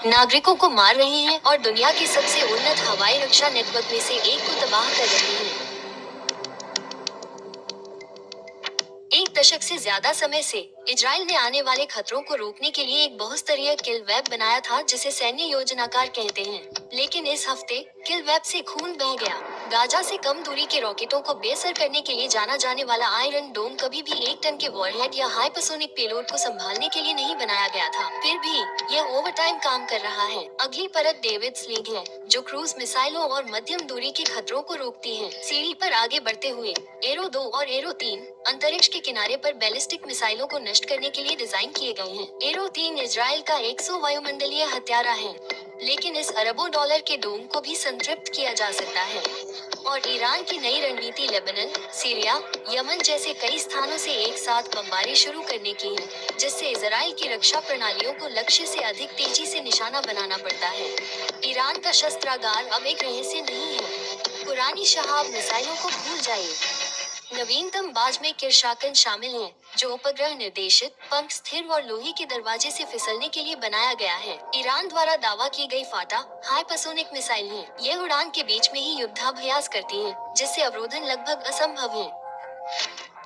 नागरिकों को मार रही हैं और दुनिया के सबसे उन्नत हवाई रक्षा नेटवर्क में से एक को तबाह कर रही हैं। एक दशक से ज्यादा समय से इजराइल ने आने वाले खतरों को रोकने के लिए एक बहुस्तरीय किल वेब बनाया था, जिसे सैन्य योजनाकार कहते हैं। लेकिन इस हफ्ते किल वेब से खून बह गया। गाजा से कम दूरी के रॉकेटों को बेअसर करने के लिए जाना जाने वाला आयरन डोम कभी भी 1 टन के वॉरहेड या हाइपरसोनिक पेलोड को संभालने के लिए नहीं बनाया गया था। फिर भी यह ओवरटाइम काम कर रहा है। अगली परत डेविड स्लिंग है, जो क्रूज मिसाइलों और मध्यम दूरी के खतरों को रोकती है। सीढ़ी पर आगे बढ़ते हुए एरो 2 और एरो 3 अंतरिक्ष के किनारे पर बैलिस्टिक मिसाइलों को नष्ट करने के लिए डिजाइन किए गए हैं। एरो 3 इजराइल का 100 वायुमंडलीय हत्यारा है, लेकिन इस अरबों डॉलर के डोम को भी संतृप्त किया जा सकता है। और ईरान की नई रणनीति लेबनान, सीरिया, यमन जैसे कई स्थानों से एक साथ बमबारी शुरू करने की है, जिससे इजराइल की रक्षा प्रणालियों को लक्ष्य से अधिक तेजी से निशाना बनाना पड़ता है। ईरान का शस्त्रागार अब एक रहस्य नहीं है। पुरानी शहाब मिसाइलों को भूल जाइए। नवीनतम बाज में किरशाकन शामिल है, जो उपग्रह निर्देशित, पंख स्थिर और लोहे के दरवाजे से फिसलने के लिए बनाया गया है। ईरान द्वारा दावा की गई फाटा हाइपरसोनिक मिसाइल है। यह उड़ान के बीच में ही युद्धाभ्यास करती है, जिससे अवरोधन लगभग असंभव है।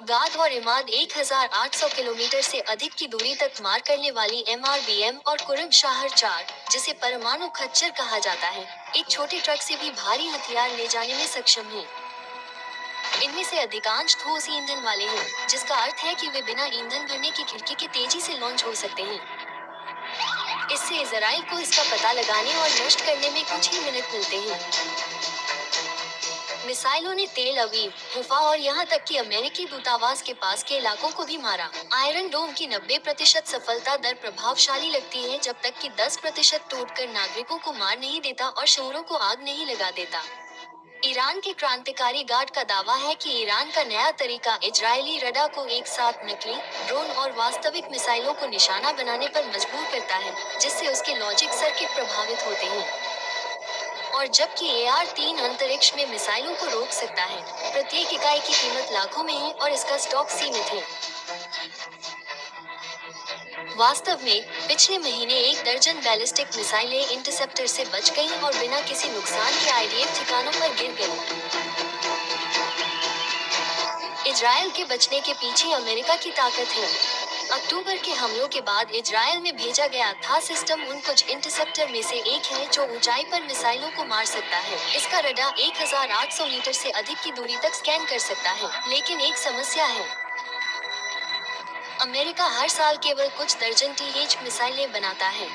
गाद और इमाद 1800 किलोमीटर से अधिक की दूरी तक मार करने वाली MRBM और कुरम शाहर 4, जिसे परमाणु खच्चर कहा जाता है, एक छोटे ट्रक से भी भारी हथियार ले जाने में सक्षम है। इनमें से अधिकांश ठोस ईंधन वाले हैं, जिसका अर्थ है कि वे बिना ईंधन भरने की खिड़की के तेजी से लॉन्च हो सकते हैं। इससे इजराइल को इसका पता लगाने और नष्ट करने में कुछ ही मिनट मिलते हैं। मिसाइलों ने तेल अवीव, हिफा और यहाँ तक कि अमेरिकी दूतावास के पास के इलाकों को भी मारा। आयरन डोम की 90% सफलता दर प्रभावशाली लगती है, जब तक कि 10% टूटकर नागरिकों को मार नहीं देता और शहरों को आग नहीं लगा देता। ईरान के क्रांतिकारी गार्ड का दावा है कि ईरान का नया तरीका इजरायली रडार को एक साथ नकली, ड्रोन और वास्तविक मिसाइलों को निशाना बनाने पर मजबूर करता है, जिससे उसके लॉजिक सर्किट प्रभावित होते हैं। और जबकि AR-3 अंतरिक्ष में मिसाइलों को रोक सकता है, प्रत्येक इकाई की कीमत लाखों में है और इसका स्टॉक सीमित है। वास्तव में पिछले महीने 1 दर्जन बैलिस्टिक मिसाइलें इंटरसेप्टर से बच गईं और बिना किसी नुकसान के IDF ठिकानों पर गिर गईं। इजराइल के बचने के पीछे अमेरिका की ताकत है। अक्टूबर के हमलों के बाद इजराइल में भेजा गया था सिस्टम उन कुछ इंटरसेप्टर में से एक है जो ऊंचाई पर मिसाइलों को मार सकता है। इसका रडार 1800 मीटर से अधिक की दूरी तक स्कैन कर सकता है। लेकिन एक समस्या है। अमेरिका हर साल केवल कुछ दर्जन TH मिसाइलें बनाता है।